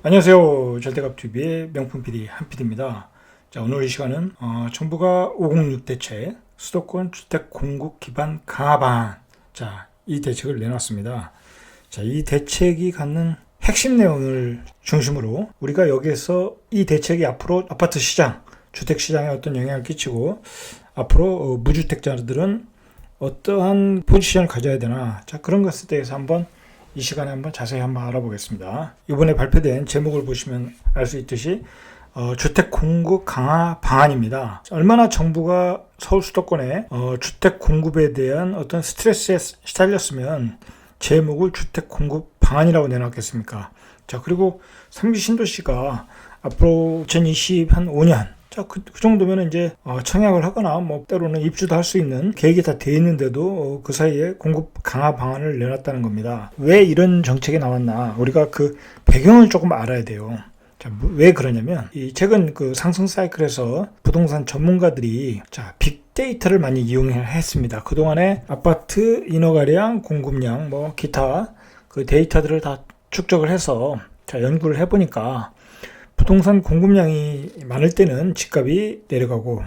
안녕하세요. 절대값TV의 명품 PD 한PD입니다. 자, 오늘 이 시간은 정부가 506 대책 수도권 주택 공급 기반 강화 방안, 자, 이 대책을 내놨습니다. 자, 이 대책이 갖는 핵심 내용을 중심으로 우리가 여기에서 이 대책이 앞으로 아파트 시장, 주택 시장에 어떤 영향을 끼치고 앞으로 무주택자들은 어떠한 포지션을 가져야 되나, 자, 그런 것에 대해서 한번 이 시간에 한번 자세히 한번 알아보겠습니다. 이번에 발표된 제목을 보시면 알 수 있듯이 주택 공급 강화 방안입니다. 얼마나 정부가 서울 수도권에 주택 공급에 대한 어떤 스트레스에 시달렸으면 제목을 주택 공급 방안이라고 내놨겠습니까? 자, 그리고 3기 신도시가 앞으로 2025년 그 정도면 이제 청약을 하거나 뭐 때로는 입주도 할 수 있는 계획이 다 돼 있는데도 그 사이에 공급 강화 방안을 내놨다는 겁니다. 왜 이런 정책이 나왔나? 우리가 그 배경을 조금 알아야 돼요. 자, 왜 그러냐면 이 최근 그 상승 사이클에서 부동산 전문가들이 빅데이터를 많이 이용했습니다. 그동안에 아파트 인허가량, 공급량, 뭐 기타 그 데이터들을 다 축적을 해서 연구를 해보니까 부동산 공급량이 많을 때는 집값이 내려가고,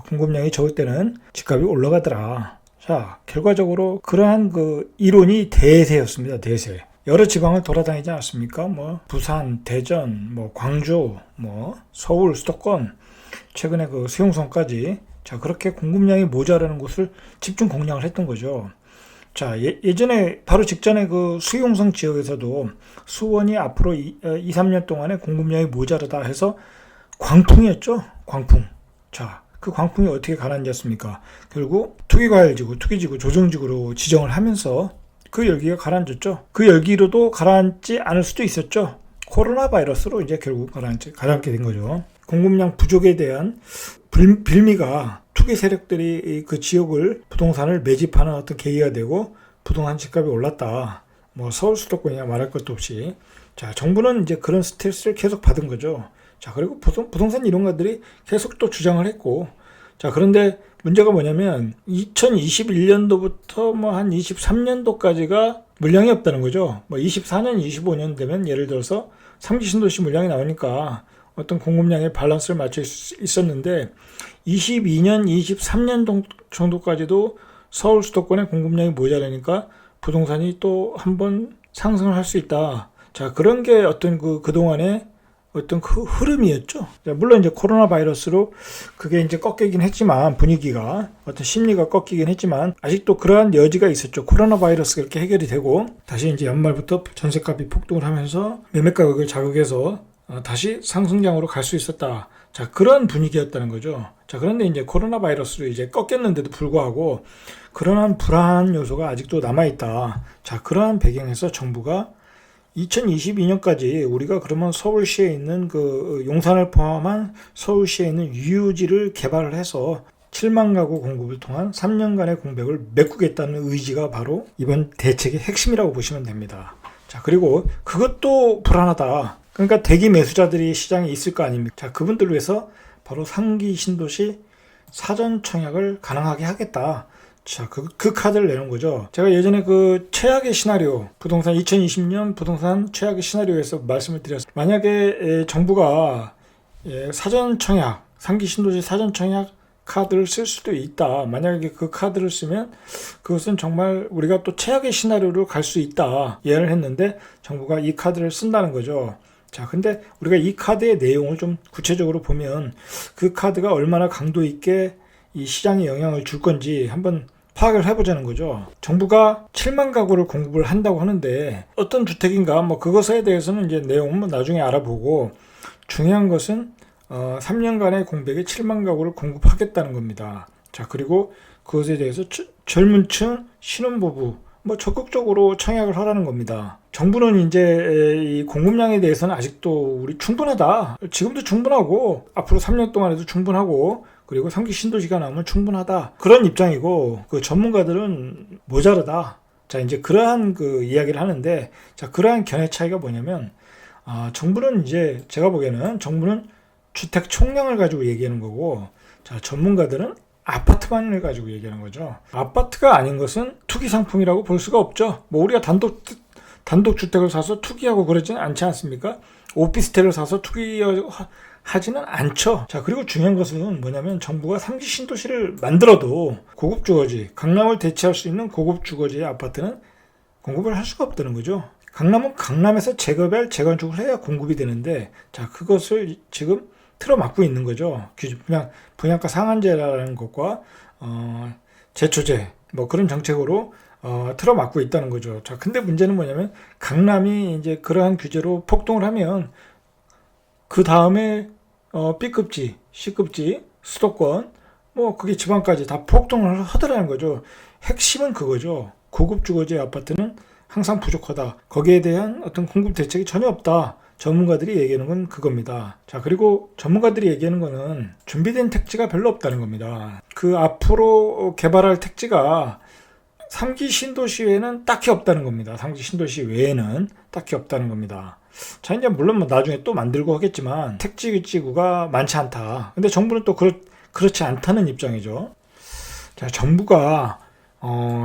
공급량이 적을 때는 집값이 올라가더라. 자, 결과적으로 그러한 그 이론이 대세였습니다. 대세. 여러 지방을 돌아다니지 않았습니까? 뭐 부산, 대전, 뭐 광주, 뭐 서울, 수도권, 최근에 그 수용성까지 그렇게 공급량이 모자라는 곳을 집중 공략을 했던 거죠. 자, 예전에 바로 직전에 그 수용성 지역에서도 수원이 앞으로 2-3년 동안에 공급량이 모자라다 해서 광풍이었죠. 광풍. 자, 그 광풍이 어떻게 가라앉았습니까? 결국 투기과열지구, 투기지구, 조정지구로 지정을 하면서 그 열기가 가라앉았죠. 그 열기로도 가라앉지 않을 수도 있었죠. 코로나 바이러스로 이제 결국 가라앉게 된 거죠. 공급량 부족에 대한 빌미가 투기 세력들이 그 지역을 부동산을 매집하는 어떤 계기가 되고 부동산 집값이 올랐다. 뭐 서울 수도권이야 말할 것도 없이. 자, 정부는 이제 그런 스트레스를 계속 받은 거죠. 자, 그리고 부동산 이론가들이 계속 또 주장을 했고. 자, 그런데 문제가 뭐냐면 2021년도부터 뭐 한 23년도까지가 물량이 없다는 거죠. 뭐 24년, 25년 되면 예를 들어서 3기 신도시 물량이 나오니까 어떤 공급량의 밸런스를 맞출 수 있었는데 22년, 23년 정도까지도 서울 수도권의 공급량이 모자라니까 부동산이 또 한번 상승을 할 수 있다. 자, 그런 게 어떤 그동안의 어떤 그 흐름이었죠. 물론 이제 코로나 바이러스로 그게 이제 꺾이긴 했지만 분위기가 어떤 심리가 꺾이긴 했지만 아직도 그러한 여지가 있었죠. 코로나 바이러스가 이렇게 해결이 되고 다시 이제 연말부터 전세값이 폭등을 하면서 매매 가격을 자극해서 다시 상승장으로 갈 수 있었다. 자, 그런 분위기였다는 거죠. 자, 그런데 이제 코로나 바이러스로 이제 꺾였는데도 불구하고 그러한 불안 요소가 아직도 남아있다. 자, 그러한 배경에서 정부가 2022년까지 우리가 그러면 서울시에 있는 그 용산을 포함한 서울시에 있는 유유지를 개발을 해서 7만 가구 공급을 통한 3년간의 공백을 메꾸겠다는 의지가 바로 이번 대책의 핵심이라고 보시면 됩니다. 자, 그리고 그것도 불안하다. 그러니까 대기 매수자들이 시장에 있을 거 아닙니까? 자, 그분들을 위해서 바로 3기 신도시 사전 청약을 가능하게 하겠다. 자, 그 카드를 내는 거죠. 제가 예전에 그 최악의 시나리오, 부동산 2020년 부동산 최악의 시나리오에서 말씀을 드렸어요. 만약에 정부가 사전 청약, 3기 신도시 사전 청약 카드를 쓸 수도 있다. 만약에 그 카드를 쓰면 그것은 정말 우리가 또 최악의 시나리오로 갈 수 있다. 예언을 했는데 정부가 이 카드를 쓴다는 거죠. 자, 근데 우리가 이 카드의 내용을 좀 구체적으로 보면 그 카드가 얼마나 강도 있게 이 시장에 영향을 줄 건지 한번 파악을 해보자는 거죠. 정부가 7만 가구를 공급을 한다고 하는데 어떤 주택인가 뭐 그것에 대해서는 이제 내용은 나중에 알아보고 중요한 것은 3년간의 공백에 7만 가구를 공급하겠다는 겁니다. 자, 그리고 그것에 대해서 젊은 층, 신혼부부 뭐 적극적으로 청약을 하라는 겁니다. 정부는 이제 이 공급량에 대해서는 아직도 우리 충분하다. 지금도 충분하고 앞으로 3년 동안에도 충분하고 그리고 3기 신도시가 나오면 충분하다. 그런 입장이고 그 전문가들은 모자르다. 자, 이제 그러한 그 이야기를 하는데 자, 그러한 견해 차이가 뭐냐면 정부는 이제 제가 보기에는 정부는 주택 총량을 가지고 얘기하는 거고 자, 전문가들은 아파트만을 가지고 얘기하는 거죠. 아파트가 아닌 것은 투기 상품이라고 볼 수가 없죠. 뭐 우리가 단독주택을 사서 투기하고 그러지는 않지 않습니까? 오피스텔을 사서 투기하지는 않죠. 자, 그리고 중요한 것은 뭐냐면 정부가 3기 신도시를 만들어도 고급 주거지, 강남을 대체할 수 있는 고급 주거지의 아파트는 공급을 할 수가 없다는 거죠. 강남은 강남에서 재개발, 재건축을 해야 공급이 되는데, 자, 그것을 지금 틀어막고 있는 거죠. 분양가 상한제라는 것과 재초제 뭐 그런 정책으로 틀어막고 있다는 거죠. 자, 근데 문제는 뭐냐면 강남이 이제 그러한 규제로 폭등을 하면 그 다음에 B급지, C급지, 수도권 뭐 그게 지방까지 다 폭등을 하더라는 거죠. 핵심은 그거죠. 고급 주거지 아파트는 항상 부족하다. 거기에 대한 어떤 공급 대책이 전혀 없다. 전문가들이 얘기하는 건 그겁니다. 자, 그리고 전문가들이 얘기하는 거는 준비된 택지가 별로 없다는 겁니다. 그 앞으로 개발할 택지가 3기 신도시 외에는 딱히 없다는 겁니다. 3기 신도시 외에는 딱히 없다는 겁니다. 자, 이제 물론 뭐 나중에 또 만들고 하겠지만 택지지구가 많지 않다. 근데 정부는 또 그렇지 않다는 입장이죠. 자, 정부가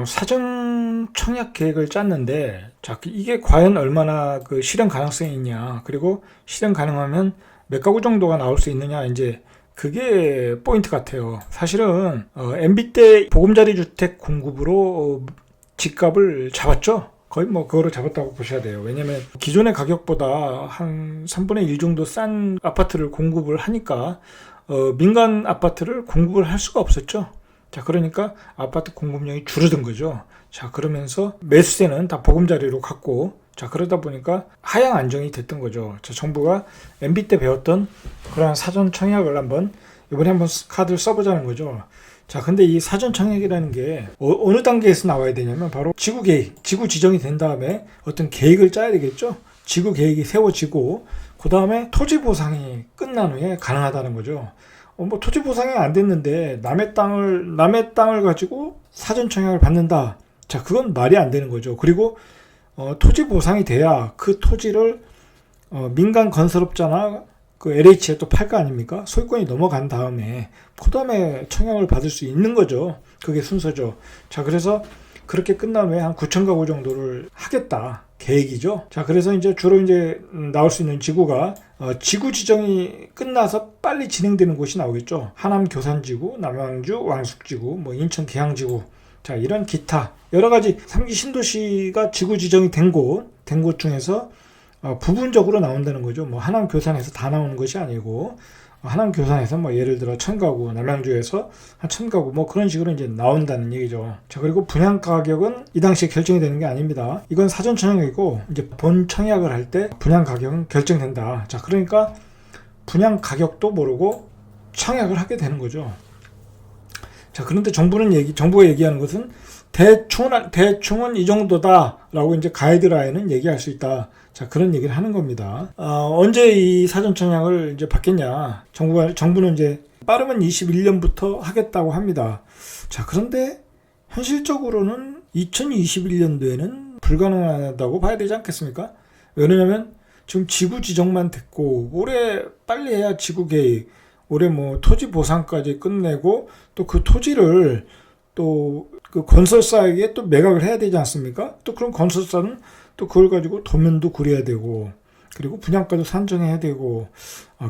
사전 청약 계획을 짰는데, 자, 이게 과연 얼마나 그 실현 가능성이 있냐, 그리고 실현 가능하면 몇 가구 정도가 나올 수 있느냐, 이제 그게 포인트 같아요. 사실은 MB 때 보금자리 주택 공급으로 집값을 잡았죠. 거의 뭐 그거를 잡았다고 보셔야 돼요. 왜냐면 기존의 가격보다 한 3분의 1 정도 싼 아파트를 공급을 하니까 민간 아파트를 공급을 할 수가 없었죠. 자, 그러니까 아파트 공급량이 줄어든 거죠. 자, 그러면서 매수세는 다 보금자리로 갔고, 자, 그러다 보니까 하향 안정이 됐던 거죠. 자, 정부가 MB 때 배웠던 그런 사전 청약을 이번에 한번 카드를 써보자는 거죠. 자, 근데 이 사전 청약이라는 게 어느 단계에서 나와야 되냐면 바로 지구 계획, 지구 지정이 된 다음에 어떤 계획을 짜야 되겠죠. 지구 계획이 세워지고 그 다음에 토지 보상이 끝난 후에 가능하다는 거죠. 뭐 토지 보상이 안 됐는데 남의 땅을 가지고 사전 청약을 받는다. 자, 그건 말이 안 되는 거죠. 그리고 토지 보상이 돼야 그 토지를 민간 건설업자나 그 LH에 또 팔 거 아닙니까? 소유권이 넘어간 다음에 그 다음에 청약을 받을 수 있는 거죠. 그게 순서죠. 자, 그래서 그렇게 끝난 후에 한 9천 가구 정도를 하겠다 계획이죠. 자, 그래서 이제 주로 이제 나올 수 있는 지구가 지구 지정이 끝나서 빨리 진행되는 곳이 나오겠죠. 하남 교산지구, 남양주 왕숙지구, 뭐 인천 계양지구. 자, 이런 기타 여러 가지 3기 신도시가 지구 지정이 된 곳 중에서 부분적으로 나온다는 거죠. 뭐 하남 교산에서 다 나오는 것이 아니고 하남 교산에서 뭐 예를 들어 1000가구, 남양주에서 한 1000가구 뭐 그런 식으로 이제 나온다는 얘기죠. 자, 그리고 분양 가격은 이 당시에 결정이 되는 게 아닙니다. 이건 사전 청약이고 이제 본 청약을 할 때 분양 가격은 결정된다. 자, 그러니까 분양 가격도 모르고 청약을 하게 되는 거죠. 자, 그런데 정부가 얘기하는 것은 대충은 이 정도다라고 이제 가이드라인은 얘기할 수 있다. 자, 그런 얘기를 하는 겁니다. 언제 이 사전 청약을 이제 받겠냐? 정부는 이제 빠르면 21년부터 하겠다고 합니다. 자, 그런데 현실적으로는 2021년도에는 불가능하다고 봐야 되지 않겠습니까? 왜냐하면 지금 지구 지정만 됐고 올해 빨리 해야 지구 계획, 올해 뭐 토지 보상까지 끝내고 또 그 토지를 또 그 건설사에게 또 매각을 해야 되지 않습니까? 또 그럼 건설사는 또 그걸 가지고 도면도 그려야 되고 그리고 분양가도 산정해야 되고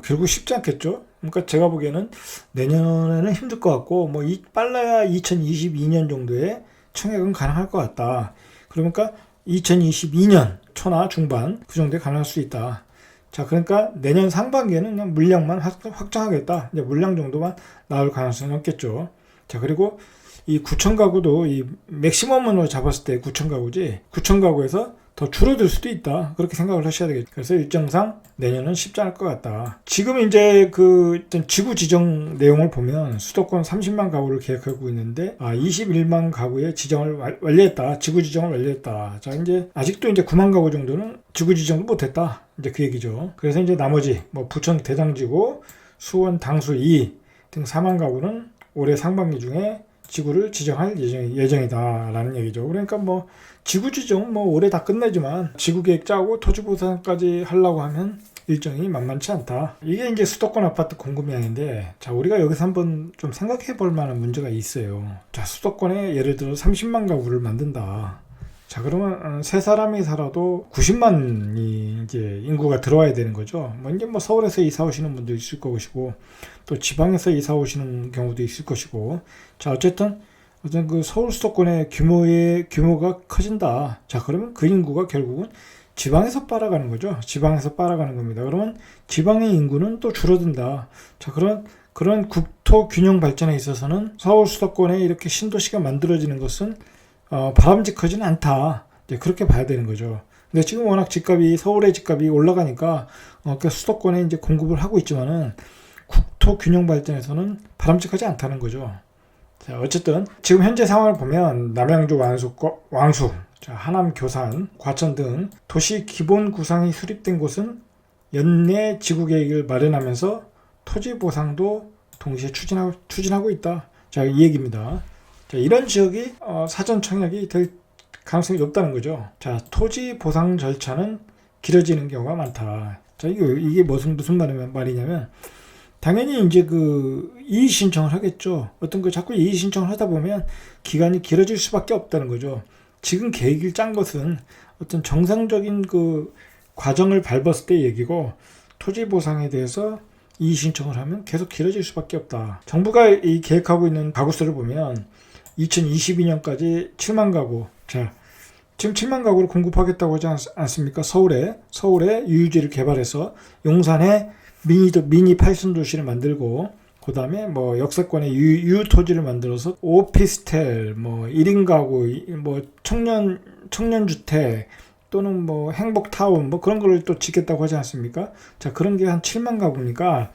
결국 쉽지 않겠죠. 그러니까 제가 보기에는 내년에는 힘들 것 같고 뭐 빨라야 2022년 정도에 청약은 가능할 것 같다. 그러니까 2022년 초나 중반 그 정도에 가능할 수 있다. 자, 그러니까 내년 상반기에는 그냥 물량만 확정하겠다. 이제 물량 정도만 나올 가능성이 없겠죠. 자, 그리고 이 9천 가구도 이 맥시멈으로 잡았을 때 9천 가구지 9천 가구에서 더 줄어들 수도 있다. 그렇게 생각을 하셔야 되겠죠. 그래서 일정상 내년은 쉽지 않을 것 같다. 지금 이제 그 지구 지정 내용을 보면 수도권 30만 가구를 계획하고 있는데 21만 가구의 지정을 완료했다. 지구 지정을 완료했다. 자, 이제 아직도 이제 9만 가구 정도는 지구 지정도 못했다. 이제 그 얘기죠. 그래서 이제 나머지 뭐 부천 대장지구, 수원 당수 2 등 4만 가구는 올해 상반기 중에 지구를 지정할 예정이다라는 얘기죠. 그러니까 뭐 지구 지정 뭐 올해 다 끝내지만 지구 계획 짜고 토지 보상까지 하려고 하면 일정이 만만치 않다. 이게 이제 수도권 아파트 공급량인데, 자, 우리가 여기서 한번 좀 생각해 볼 만한 문제가 있어요. 자, 수도권에 예를 들어 30만 가구를 만든다. 자, 그러면 세 사람이 살아도 90만이 이제 인구가 들어와야 되는 거죠. 뭐 이제 뭐 서울에서 이사 오시는 분도 있을 것이고 또 지방에서 이사 오시는 경우도 있을 것이고. 자, 어쨌든 그 서울 수도권의 규모가 커진다. 자, 그러면 그 인구가 결국은 지방에서 빨아가는 거죠. 지방에서 빨아가는 겁니다. 그러면 지방의 인구는 또 줄어든다. 자, 그런 국토 균형 발전에 있어서는 서울 수도권에 이렇게 신도시가 만들어지는 것은 바람직하지는 않다. 이제 그렇게 봐야 되는 거죠. 근데 지금 워낙 서울의 집값이 올라가니까 그 수도권에 이제 공급을 하고 있지만은 국토 균형 발전에서는 바람직하지 않다는 거죠. 자, 어쨌든 지금 현재 상황을 보면 남양주 왕수, 자, 하남 교산, 과천 등 도시 기본 구상이 수립된 곳은 연내 지구 계획을 마련하면서 토지 보상도 동시에 추진하고 있다. 자, 이 얘기입니다. 자, 이런 지역이 사전 청약이 될 가능성이 높다는 거죠. 자, 토지 보상 절차는 길어지는 경우가 많다. 자, 이게 무슨 말이냐면 당연히 이제 이의 신청을 하겠죠. 자꾸 이의 신청을 하다 보면 기간이 길어질 수밖에 없다는 거죠. 지금 계획을 짠 것은 어떤 정상적인 과정을 밟았을 때 얘기고, 토지 보상에 대해서 이의 신청을 하면 계속 길어질 수밖에 없다. 정부가 이 계획하고 있는 가구 수를 보면 2022년까지 7만 가구. 자, 지금 7만 가구를 공급하겠다고 하지 않습니까? 서울에 유유지를 개발해서 용산에 미니 8선 도시를 만들고, 그 다음에 뭐 역세권에 유토지를 만들어서 오피스텔, 뭐 1인 가구, 뭐 청년주택 또는 뭐 행복타운 뭐 그런 거를 또 짓겠다고 하지 않습니까? 자, 그런 게 한 7만 가구니까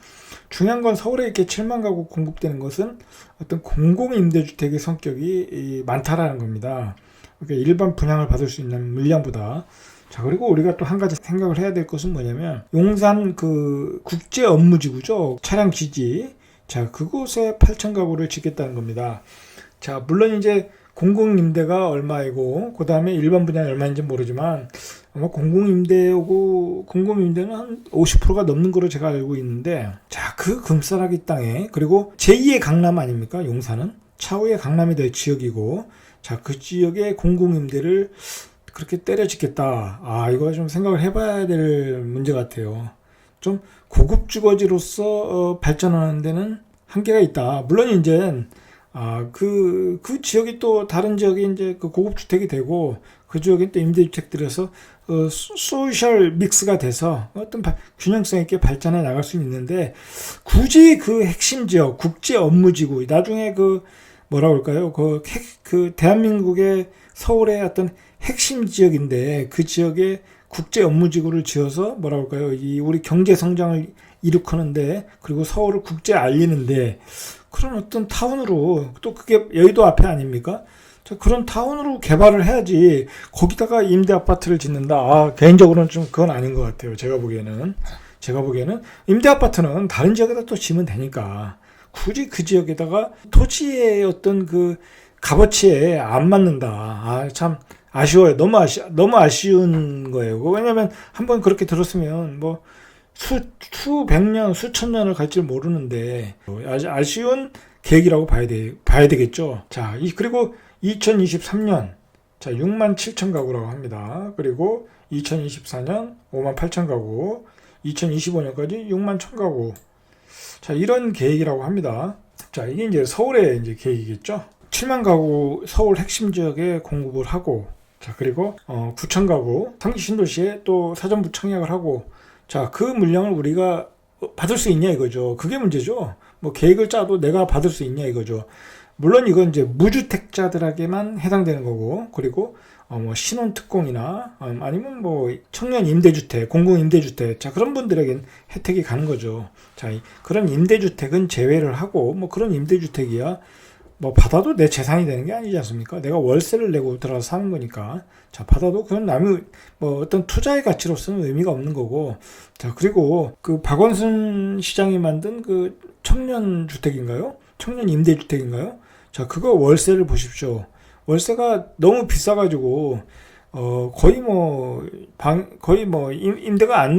중요한 건 서울에 이렇게 7만 가구 공급되는 것은 어떤 공공임대주택의 성격이 많다라는 겁니다. 그러니까 일반 분양을 받을 수 있는 물량보다. 자, 그리고 우리가 또 한 가지 생각을 해야 될 것은 뭐냐면 용산 국제 업무지구죠. 차량 지지. 자, 그곳에 8천 가구를 짓겠다는 겁니다. 자, 물론 이제 공공임대가 얼마이고 그 다음에 일반 분양이 얼마인지 모르지만 아마 공공임대는 한 50%가 넘는 거로 제가 알고 있는데, 자, 그 금싸라기 땅에, 그리고 제2의 강남 아닙니까? 용산은 차후의 강남이 될 지역이고, 자, 그 지역의 공공임대를 그렇게 때려짓겠다. 이거 좀 생각을 해봐야 될 문제 같아요. 좀 고급 주거지로서 발전하는 데는 한계가 있다. 물론 이제 그 지역이 또 다른 지역이 이제 고급 주택이 되고 그 지역에 또 임대주택들에서 소셜 믹스가 돼서 어떤 균형성 있게 발전해 나갈 수 있는데, 굳이 그 핵심 지역, 국제 업무지구, 나중에 뭐라고 할까요? 대한민국의 서울의 어떤 핵심 지역인데 그 지역에 국제 업무지구를 지어서 뭐라고 할까요? 우리 경제 성장을 일으키는데, 그리고 서울을 국제에 알리는데, 그런 어떤 타운으로, 또 그게 여의도 앞에 아닙니까? 자, 그런 타운으로 개발을 해야지 거기다가 임대 아파트를 짓는다. 개인적으로는 좀 그건 아닌 것 같아요. 제가 보기에는 임대 아파트는 다른 지역에다 또 지면 되니까 굳이 그 지역에다가 토지의 어떤 값어치에 안 맞는다. 참 아쉬워요. 너무 아쉬운 거예요. 왜냐면 한번 그렇게 들었으면 뭐 수백 년, 수천 년을 갈지 모르는데 아쉬운 계획이라고 봐야 되겠죠. 자, 그리고 2023년, 자, 6만 7천 가구라고 합니다. 그리고 2024년 5만 8천 가구, 2025년까지 6만 1천 가구. 자, 이런 계획이라고 합니다. 자, 이게 이제 서울의 이제 계획이겠죠. 7만 가구 서울 핵심 지역에 공급을 하고, 자, 그리고 9천 가구 상기 신도시에 또 사전부 청약을 하고, 자, 그 물량을 우리가 받을 수 있냐 이거죠. 그게 문제죠. 뭐 계획을 짜도 내가 받을 수 있냐 이거죠. 물론 이건 이제 무주택자들에게만 해당되는 거고, 그리고 뭐 신혼특공이나 아니면 뭐 청년 임대주택, 공공 임대주택, 자, 그런 분들에겐 혜택이 가는 거죠. 자, 그런 임대주택은 제외를 하고, 뭐 그런 임대주택이야 뭐 받아도 내 재산이 되는 게 아니지 않습니까? 내가 월세를 내고 들어가서 사는 거니까. 자, 받아도 그건 남이 뭐 어떤 투자의 가치로서는 의미가 없는 거고. 자, 그리고 박원순 시장이 만든 청년 주택인가요? 청년 임대주택인가요? 자, 그거 월세를 보십시오. 월세가 너무 비싸가지고 거의 뭐 임대가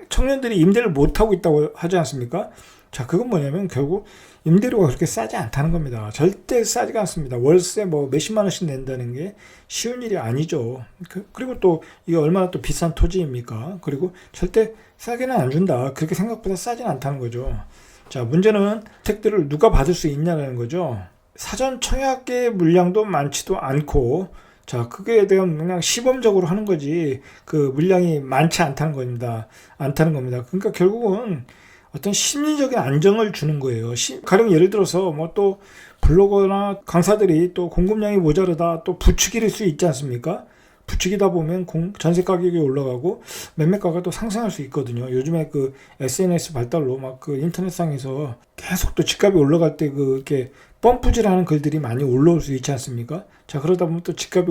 청년들이 임대를 못 하고 있다고 하지 않습니까? 자, 그건 뭐냐면 결국 임대료가 그렇게 싸지 않다는 겁니다. 절대 싸지가 않습니다. 월세 뭐 몇십만 원씩 낸다는 게 쉬운 일이 아니죠. 그리고 또 이게 얼마나 또 비싼 토지입니까? 그리고 절대 싸게는 안 준다. 그렇게 생각보다 싸진 않다는 거죠. 자, 문제는 주택들을 누가 받을 수 있냐는 거죠. 사전 청약의 물량도 많지도 않고, 자, 그게 대한 그냥 시범적으로 하는 거지, 그 물량이 많지 않다는 겁니다. 그러니까 결국은 어떤 심리적인 안정을 주는 거예요. 가령 예를 들어서 뭐 또 블로거나 강사들이 또 공급량이 모자르다, 또 부추길 수 있지 않습니까? 부추기다 보면 전세 가격이 올라가고 매매가가 또 상승할 수 있거든요. 요즘에 그 SNS 발달로 막 그 인터넷상에서 계속 또 집값이 올라갈 때 이렇게 펌프질하는 글들이 많이 올라올 수 있지 않습니까? 자, 그러다 보면 또 집값이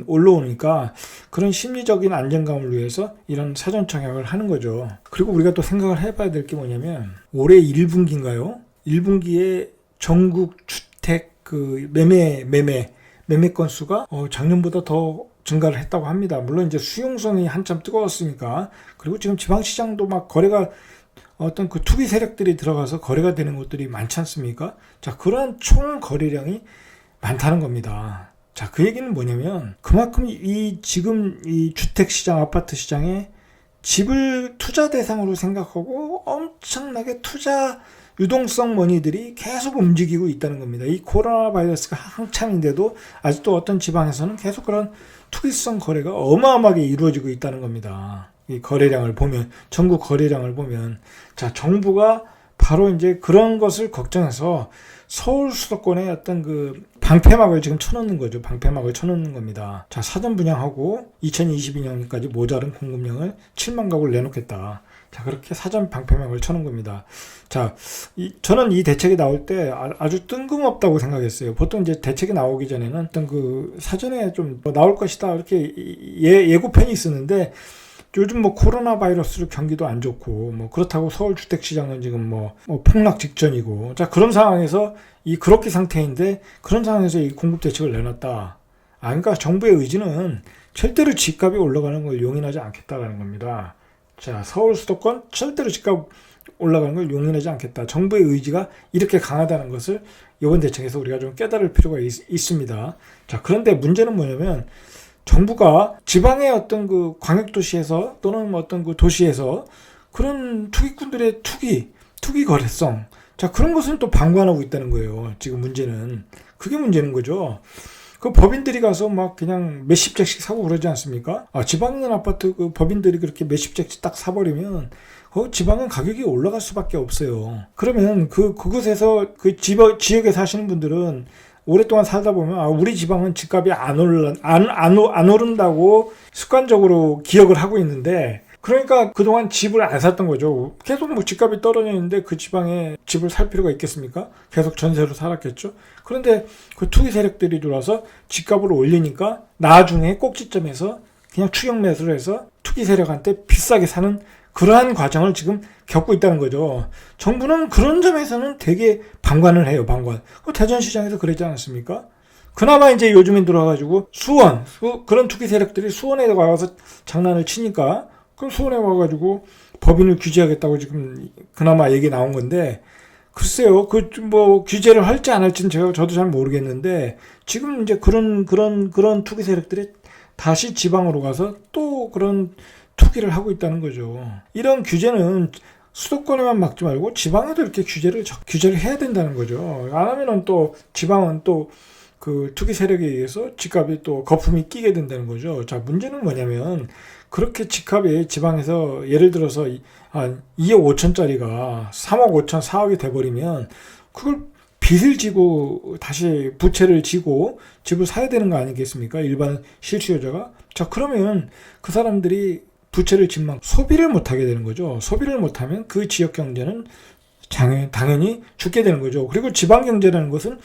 올라오니까 그런 심리적인 안정감을 위해서 이런 사전 청약을 하는 거죠. 그리고 우리가 또 생각을 해봐야 될 게 뭐냐면 올해 1분기인가요? 1분기에 전국 주택 그 매매 건수가 작년보다 더 증가를 했다고 합니다. 물론 이제 수용성이 한참 뜨거웠으니까. 그리고 지금 지방시장도 막 거래가 어떤 그 투기 세력들이 들어가서 거래가 되는 곳들이 많지 않습니까? 자, 그러한 총 거래량이 많다는 겁니다. 자, 그 얘기는 뭐냐면 그만큼 지금 이 주택 시장, 아파트 시장에 집을 투자 대상으로 생각하고 엄청나게 투자 유동성 머니들이 계속 움직이고 있다는 겁니다. 이 코로나 바이러스가 한참인데도 아직도 어떤 지방에서는 계속 그런 투기성 거래가 어마어마하게 이루어지고 있다는 겁니다. 이 거래량을 보면, 전국 거래량을 보면, 자, 정부가 바로 이제 그런 것을 걱정해서 서울 수도권에 어떤 그 방패막을 지금 쳐놓는 거죠. 방패막을 쳐놓는 겁니다. 자, 사전 분양하고 2022년까지 모자른 공급량을 7만 가구를 내놓겠다. 자, 그렇게 사전 방패막을 쳐놓은 겁니다. 자, 저는 이 대책이 나올 때 아주 뜬금없다고 생각했어요. 보통 이제 대책이 나오기 전에는 어떤 그 사전에 좀 나올 것이다 이렇게 예고편이 있었는데, 요즘 뭐 코로나 바이러스로 경기도 안 좋고 뭐 그렇다고 서울 주택 시장은 지금 뭐 폭락 직전이고, 자, 그런 상황에서 이 그렇게 상태인데 그런 상황에서 이 공급 대책을 내놨다. 그러니까 정부의 의지는 절대로 집값이 올라가는 걸 용인하지 않겠다라는 겁니다. 자, 서울 수도권 절대로 집값 올라가는 걸 용인하지 않겠다. 정부의 의지가 이렇게 강하다는 것을 이번 대책에서 우리가 좀 깨달을 필요가 있습니다. 자, 그런데 문제는 뭐냐면 정부가 지방의 어떤 그 광역도시에서 또는 어떤 그 도시에서 그런 투기꾼들의 투기 거래성, 자, 그런 것은 또 방관하고 있다는 거예요. 지금 문제는. 그게 문제는 거죠. 그 법인들이 가서 막 그냥 몇십 채씩 사고 그러지 않습니까? 지방에 있는 아파트 그 법인들이 그렇게 몇십 채씩 딱 사버리면 지방은 가격이 올라갈 수밖에 없어요. 그러면 그곳에서 그 지역에 사시는 분들은 오랫동안 살다 보면 우리 지방은 집값이 안 오른다고 습관적으로 기억을 하고 있는데, 그러니까 그동안 집을 안 샀던 거죠. 계속 뭐 집값이 떨어져 있는데 그 지방에 집을 살 필요가 있겠습니까? 계속 전세로 살았겠죠. 그런데 그 투기 세력들이 들어와서 집값을 올리니까 나중에 꼭지점에서 그냥 추격 매수를 해서 투기 세력한테 비싸게 사는 그러한 과정을 지금 겪고 있다는 거죠. 정부는 그런 점에서는 되게 방관을 해요, 방관. 대전시장에서 그랬지 않았습니까? 그나마 이제 요즘엔 들어와가지고 그런 투기 세력들이 수원에 와서 장난을 치니까, 그럼 수원에 와가지고 법인을 규제하겠다고 지금 그나마 얘기 나온 건데, 글쎄요, 뭐 규제를 할지 안 할지는 저도 잘 모르겠는데, 지금 이제 그런 투기 세력들이 다시 지방으로 가서 또 그런 투기를 하고 있다는 거죠. 이런 규제는 수도권에만 막지 말고 지방에도 이렇게 규제를 해야 된다는 거죠. 안 하면은 또 지방은 또 그 투기 세력에 의해서 집값이 또 거품이 끼게 된다는 거죠. 자, 문제는 뭐냐면 그렇게 집값이 지방에서 예를 들어서 한 2억 5천짜리가 3억 5천, 4억이 돼버리면 그걸 빚을 지고 다시 부채를 지고 집을 사야 되는 거 아니겠습니까? 일반 실수요자가. 자, 그러면 그 사람들이 부채를 짓만 소비를 못하게 되는 거죠. 소비를 못하면 그 지역 경제는 당연히 죽게 되는 거죠. 그리고 지방 경제라는 것은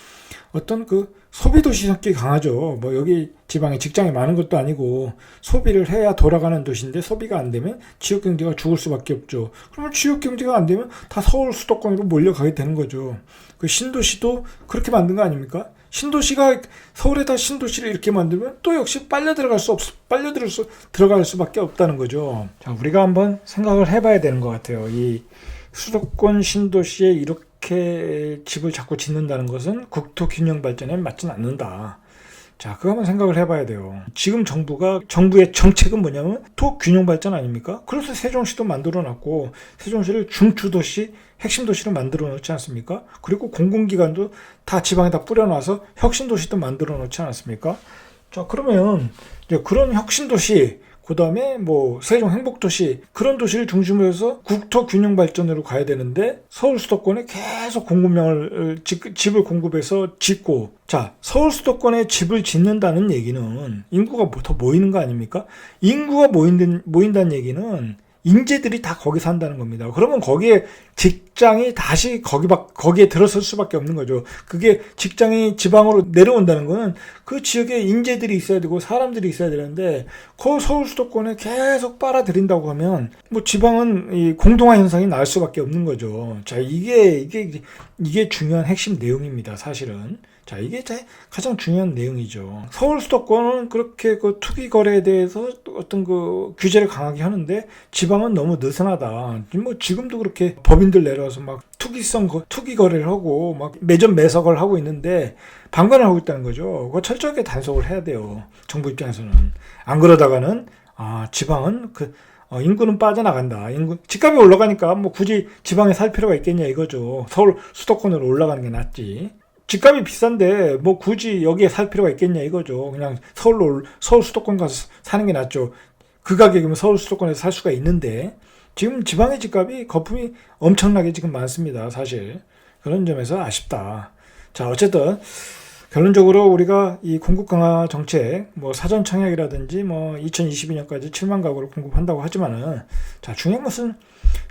어떤 그 소비도시 성격이 강하죠. 뭐 여기 지방에 직장이 많은 것도 아니고 소비를 해야 돌아가는 도시인데 소비가 안 되면 지역 경제가 죽을 수밖에 없죠. 그러면 지역 경제가 안 되면 다 서울 수도권으로 몰려가게 되는 거죠. 그 신도시도 그렇게 만든 거 아닙니까? 신도시가 서울에다 신도시를 이렇게 만들면 또 역시 들어갈 수밖에 없다는 거죠. 자, 우리가 한번 생각을 해봐야 되는 것 같아요. 이 수도권 신도시에 이렇게 그렇게 집을 자꾸 짓는다는 것은 국토 균형 발전에 맞지는 않는다. 자, 그거 한번 생각을 해봐야 돼요. 지금 정부의 정책은 뭐냐면 토 균형 발전 아닙니까? 그래서 세종시도 만들어놨고, 세종시를 중추도시, 핵심 도시로 만들어 놓지 않습니까? 그리고 공공기관도 다 지방에다 뿌려놔서 혁신도시도 만들어 놓지 않았습니까? 자, 그러면 이제 그런 혁신도시, 그 다음에 뭐 세종 행복도시, 그런 도시를 중심으로 해서 국토 균형 발전으로 가야 되는데 서울 수도권에 계속 집을 공급해서 짓고, 자, 서울 수도권에 집을 짓는다는 얘기는 인구가 더 모이는 거 아닙니까? 인구가 모인다는 얘기는 인재들이 다 거기 산다는 겁니다. 그러면 거기에 직장이 다시 거기에 들어설 수밖에 없는 거죠. 그게 직장이 지방으로 내려온다는 거는 그 지역에 인재들이 있어야 되고 사람들이 있어야 되는데, 그 서울 수도권에 계속 빨아들인다고 하면 뭐 지방은 이 공동화 현상이 날 수밖에 없는 거죠. 자, 이게 중요한 핵심 내용입니다, 사실은. 자, 이게 가장 중요한 내용이죠. 서울 수도권은 그렇게 그 투기 거래에 대해서 어떤 그 규제를 강하게 하는데, 지방은 너무 느슨하다. 뭐 지금도 그렇게 법인들 내려와서 막 투기 거래를 하고 막 매점 매석을 하고 있는데 방관을 하고 있다는 거죠. 그거 철저하게 단속을 해야 돼요, 정부 입장에서는. 안 그러다가는 지방은 인구는 빠져나간다. 집값이 올라가니까 뭐 굳이 지방에 살 필요가 있겠냐 이거죠. 서울 수도권으로 올라가는 게 낫지. 집값이 비싼데 뭐 굳이 여기에 살 필요가 있겠냐 이거죠. 그냥 서울 수도권 가서 사는 게 낫죠. 그 가격이면 서울 수도권에서 살 수가 있는데, 지금 지방의 집값이 거품이 엄청나게 지금 많습니다, 사실. 그런 점에서 아쉽다. 자, 어쨌든 결론적으로 우리가 이 공급 강화 정책, 뭐 사전 청약이라든지 뭐 2022년까지 7만 가구를 공급한다고 하지만은, 자, 중요한 것은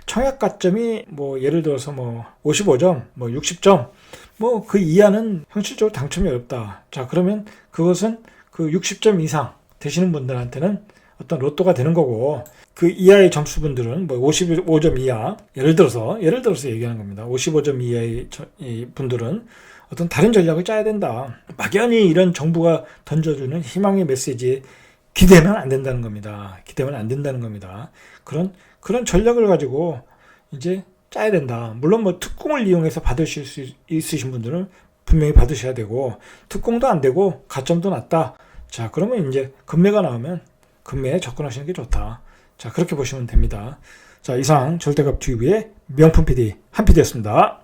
청약 가점이 뭐 예를 들어서 뭐 55점, 뭐 60점, 뭐 그 이하는 현실적으로 당첨이 어렵다. 자, 그러면 그것은 그 60점 이상 되시는 분들한테는 어떤 로또가 되는 거고, 그 이하의 점수분들은 뭐 55점 이하, 예를 들어서 얘기하는 겁니다. 55점 이하의 분들은 어떤 다른 전략을 짜야 된다. 막연히 이런 정부가 던져주는 희망의 메시지에 기대면 안 된다는 겁니다. 그런 전략을 가지고 이제 짜야 된다. 물론 뭐 특공을 이용해서 받으실 수 있으신 분들은 분명히 받으셔야 되고, 특공도 안 되고 가점도 낮다. 자, 그러면 이제 금매가 나오면 금매에 접근하시는 게 좋다. 자, 그렇게 보시면 됩니다. 자, 이상 절대값TV의 명품 PD 한PD였습니다.